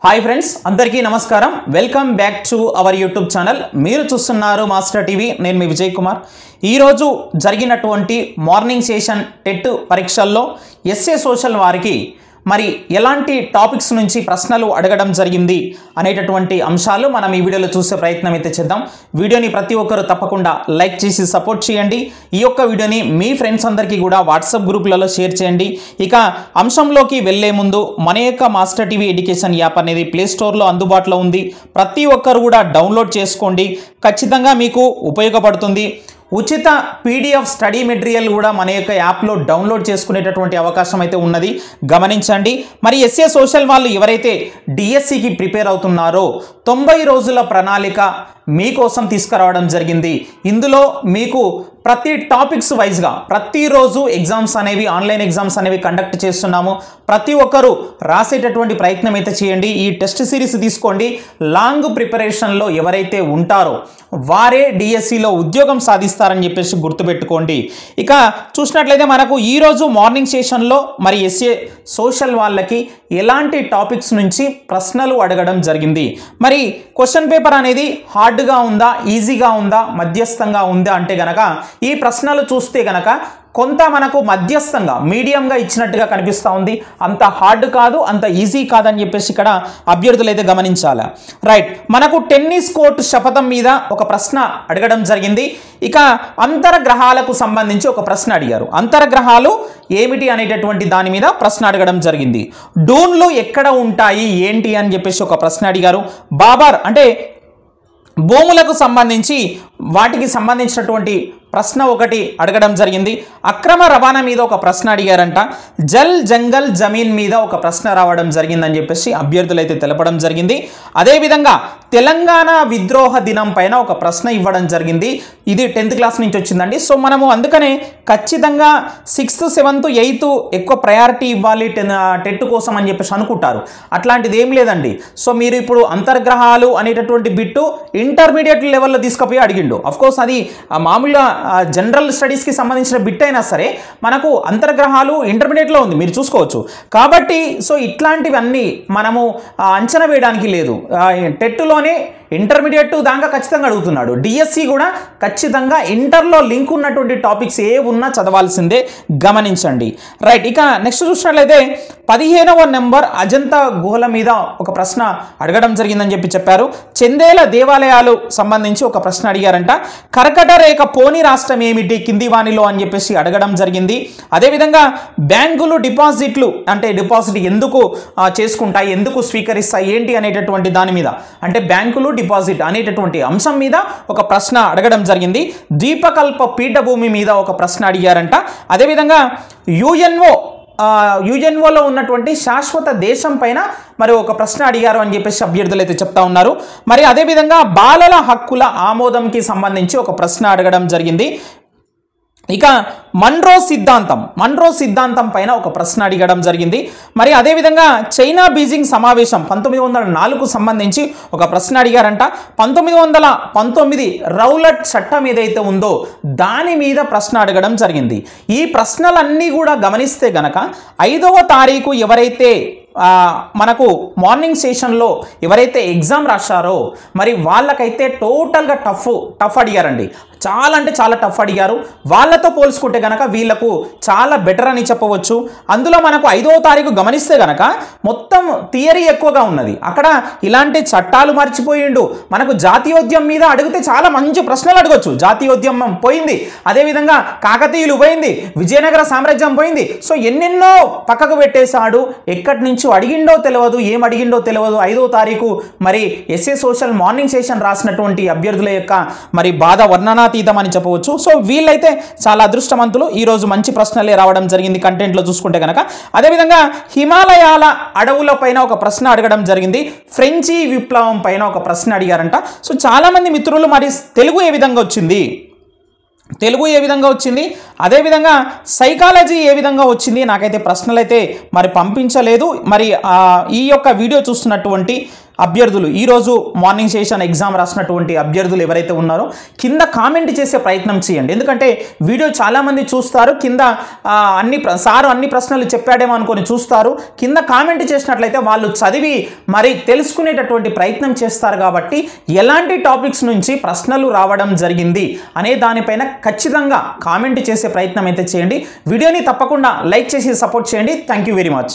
High friends अंदर की नमस्कारम welcome back to our YouTube channel మీరు చూస్తున్నారు మాస్టర్ టీవీ నేను మీ విజయ్ కుమార్ ఈ రోజు జరిగినటువంటి మార్నింగ్ సెషన్ టెట్ పరీక్షల్లో ఎస్ఏ సోషల్ వారికి మరి ఎలాంటి టాపిక్స్ నుంచి ప్రశ్నలు అడగడం జరిగింది అనేటటువంటి అంశాలు మనం ఈ వీడియోలో చూసే ప్రయత్నం అయితే చేద్దాం వీడియోని ప్రతి ఒక్కరు తప్పకుండా లైక్ చేసి సపోర్ట్ చేయండి ఈ యొక్క వీడియోని మీ ఫ్రెండ్స్ అందరికీ కూడా వాట్సాప్ గ్రూపులలో షేర్ చేయండి ఇక అంశంలోకి వెళ్ళే ముందు మన యొక్క మాస్టర్ టీవీ ఎడ్యుకేషన్ యాప్ అనేది ప్లే స్టోర్లో అందుబాటులో ఉంది ప్రతి ఒక్కరు కూడా డౌన్లోడ్ చేసుకోండి ఖచ్చితంగా మీకు ఉపయోగపడుతుంది ఉచిత పీడిఎఫ్ స్టడీ మెటీరియల్ కూడా మన యొక్క యాప్లో డౌన్లోడ్ చేసుకునేటటువంటి అవకాశం అయితే ఉన్నది గమనించండి మరి ఎస్ఏ సోషల్ వాళ్ళు ఎవరైతే డిఎస్సికి ప్రిపేర్ అవుతున్నారో 90 రోజుల ప్రణాళిక మీకోసం తీసుకురావడం జరిగింది ఇందులో మీకు ప్రతి టాపిక్స్ వైజ్గా ప్రతిరోజు ఎగ్జామ్స్ అనేవి ఆన్లైన్ ఎగ్జామ్స్ అనేవి కండక్ట్ చేస్తున్నాము ప్రతి ఒక్కరు రాసేటటువంటి ప్రయత్నం అయితే చేయండి ఈ టెస్ట్ సిరీస్ తీసుకోండి లాంగ్ ప్రిపరేషన్లో ఎవరైతే ఉంటారో వారే డిఎస్సిలో ఉద్యోగం సాధిస్తారని చెప్పేసి గుర్తుపెట్టుకోండి ఇక చూసినట్లయితే మనకు ఈరోజు మార్నింగ్ సెషన్లో మరి ఎస్ఏ సోషల్ వాళ్ళకి ఎలాంటి టాపిక్స్ నుంచి ప్రశ్నలు అడగడం జరిగింది మరి క్వశ్చన్ పేపర్ అనేది హార్డ్గా ఉందా ఈజీగా ఉందా మధ్యస్థంగా ఉందా అంటే గనక ఈ ప్రశ్నలు చూస్తే గనక కొంత మనకు మధ్యస్థంగా మీడియంగా ఇచ్చినట్టుగా కనిపిస్తూ ఉంది అంత హార్డ్ కాదు అంత ఈజీ కాదని చెప్పేసి ఇక్కడ అభ్యర్థులు అయితే గమనించాలి రైట్ మనకు టెన్నిస్ కోర్టు శపథం మీద ఒక ప్రశ్న అడగడం జరిగింది ఇక అంతర్గ్రహాలకు సంబంధించి ఒక ప్రశ్న అడిగారు అంతర్గ్రహాలు ఏమిటి అనేటటువంటి దాని మీద ప్రశ్న అడగడం జరిగింది డూన్లు ఎక్కడ ఉంటాయి ఏంటి అని చెప్పేసి ఒక ప్రశ్న అడిగారు బాబర్ అంటే భూములకు సంబంధించి వాటికి సంబంధించినటువంటి ప్రశ్న ఒకటి అడగడం జరిగింది అక్రమ రవాణా మీద ఒక ప్రశ్న అడిగారంట జల్ జంగల్ జమీన్ మీద ఒక ప్రశ్న రావడం జరిగిందని చెప్పేసి అభ్యర్థులు అయితే తెలపడం జరిగింది అదేవిధంగా తెలంగాణ విద్రోహ దినం పైన ఒక ప్రశ్న ఇవ్వడం జరిగింది ఇది 10th క్లాస్ నుంచి వచ్చిందండి సో మనము అందుకనే ఖచ్చితంగా 6th 7th 8th ఎక్కువ ప్రయారిటీ ఇవ్వాలి టెట్ కోసం అని చెప్పేసి అనుకుంటారు అట్లాంటిది ఏం లేదండి సో మీరు ఇప్పుడు అంతర్గ్రహాలు అనేటటువంటి బిట్టు ఇంటర్మీడియట్ లెవెల్లో తీసుకుపోయి అడిగిండు అఫ్కోర్స్ అది మామూలుగా జనరల్ స్టడీస్కి సంబంధించిన బిట్ అయినా సరే మనకు అంతర్గ్రహాలు ఇంటర్మీడియట్లో ఉంది మీరు చూసుకోవచ్చు కాబట్టి సో ఇట్లాంటివన్నీ మనము అంచనా వేయడానికి లేదు టెట్లోనే ఇంటర్మీడియట్ దాకా ఖచ్చితంగా అడుగుతున్నాడు డిఎస్సి కూడా ఖచ్చితంగా ఇంటర్లో లింక్ ఉన్నటువంటి టాపిక్స్ ఏ ఉన్నా చదవాల్సిందే గమనించండి రైట్ ఇక నెక్స్ట్ చూసినట్లయితే 15వ నెంబర్ అజంతా గుహల మీద ఒక ప్రశ్న అడగడం జరిగిందని చెప్పారు చందేల దేవాలయాలు సంబంధించి ఒక ప్రశ్న అడిగారంట కర్కట రేఖ పోని రాష్ట్రం ఏమిటి కింది వాణిలో అని చెప్పేసి అడగడం జరిగింది అదేవిధంగా బ్యాంకులు డిపాజిట్లు అంటే డిపాజిట్ ఎందుకు చేసుకుంటాయి ఎందుకు స్వీకరిస్తాయి ఏంటి అనేటటువంటి దాని మీద అంటే బ్యాంకులు డిపాజిట్ అనేటటువంటి అంశం మీద ఒక ప్రశ్న అడగడం జరిగింది ద్వీపకల్ప పీఠభూమి మీద ఒక ప్రశ్న అడిగారంట అదేవిధంగా యుఎన్ఓలో ఉన్నటువంటి శాశ్వత దేశం పైన మరి ఒక ప్రశ్న అడిగారు అని చెప్పేసి అభ్యర్థులు అయితే చెప్తా ఉన్నారు మరి అదేవిధంగా బాలల హక్కుల ఆమోదంకి సంబంధించి ఒక ప్రశ్న అడగడం జరిగింది ఇక మన్రో సిద్ధాంతం పైన ఒక ప్రశ్న అడగడం జరిగింది మరి అదేవిధంగా చైనా బీజింగ్ సమావేశం 1904కు సంబంధించి ఒక ప్రశ్న అడిగారంట 1919 రౌలట్ చట్టం ఏదైతే ఉందో దాని మీద ప్రశ్న అడగడం జరిగింది ఈ ప్రశ్నలన్నీ కూడా గమనిస్తే గనక 5వ తారీఖు ఎవరైతే మనకు మార్నింగ్ సెషన్లో ఎవరైతే ఎగ్జామ్ రాశారో మరి వాళ్ళకైతే టోటల్గా టఫ్ అడిగారండి చాలా అంటే చాలా టఫ్ అడిగారు వాళ్ళతో పోల్చుకుంటే గనక వీళ్ళకు చాలా బెటర్ అని చెప్పవచ్చు అందులో మనకు 5వ తారీఖు గమనిస్తే గనక మొత్తం థియరీ ఎక్కువగా ఉన్నది అక్కడ ఇలాంటి చట్టాలు మర్చిపోయిండు మనకు జాతీయోద్యమం మీద అడిగితే చాలా మంచి ప్రశ్నలు అడగొచ్చు జాతీయోద్యమం పోయింది అదేవిధంగా కాకతీయులు పోయింది విజయనగర సామ్రాజ్యం పోయింది సో ఎన్నెన్నో పక్కకు పెట్టేశాడు ఎక్కడి నుంచి అడిగిండో తెలియదు ఏం అడిగిండో తెలియదు 5వ తారీఖు మరి ఎస్ఏ సోషల్ మార్నింగ్ సెషన్ రాసినటువంటి అభ్యర్థుల యొక్క మరి బాధ వర్ణనాతీతం అని చెప్పవచ్చు సో వీళ్ళైతే చాలా అదృష్టవంతులు ఈరోజు మంచి ప్రశ్నలే రావడం జరిగింది కంటెంట్లో చూసుకుంటే కనుక అదేవిధంగా హిమాలయాల అడవుల పైన ఒక ప్రశ్న అడగడం జరిగింది ఫ్రెంచి విప్లవం పైన ఒక ప్రశ్న అడిగారంట సో చాలామంది మిత్రులు మరి తెలుగు ఏ విధంగా వచ్చింది అదేవిధంగా సైకాలజీ ఏ విధంగా వచ్చింది నాకైతే ప్రశ్నలు అయితే మరి పంపించలేదు మరి ఈ యొక్క వీడియో చూస్తున్నటువంటి అభ్యర్థులు ఈరోజు మార్నింగ్ సెషన్ ఎగ్జామ్ రాసినటువంటి అభ్యర్థులు ఎవరైతే ఉన్నారో కింద కామెంట్ చేసే ప్రయత్నం చేయండి. ఎందుకంటే వీడియో చాలామంది చూస్తారు, కింద సారు అన్ని ప్రశ్నలు చెప్పాడేమో అనుకొని చూస్తారు. కింద కామెంట్ చేసినట్లయితే వాళ్ళు చదివి మరి తెలుసుకునేటటువంటి ప్రయత్నం చేస్తారు. కాబట్టి ఎలాంటి టాపిక్స్ నుంచి ప్రశ్నలు రావడం జరిగింది అనే దానిపైన ఖచ్చితంగా కామెంట్ చేసే ప్రయత్నం అయితే చేయండి. వీడియోని తప్పకుండా లైక్ చేసి సపోర్ట్ చేయండి. Thank you very much.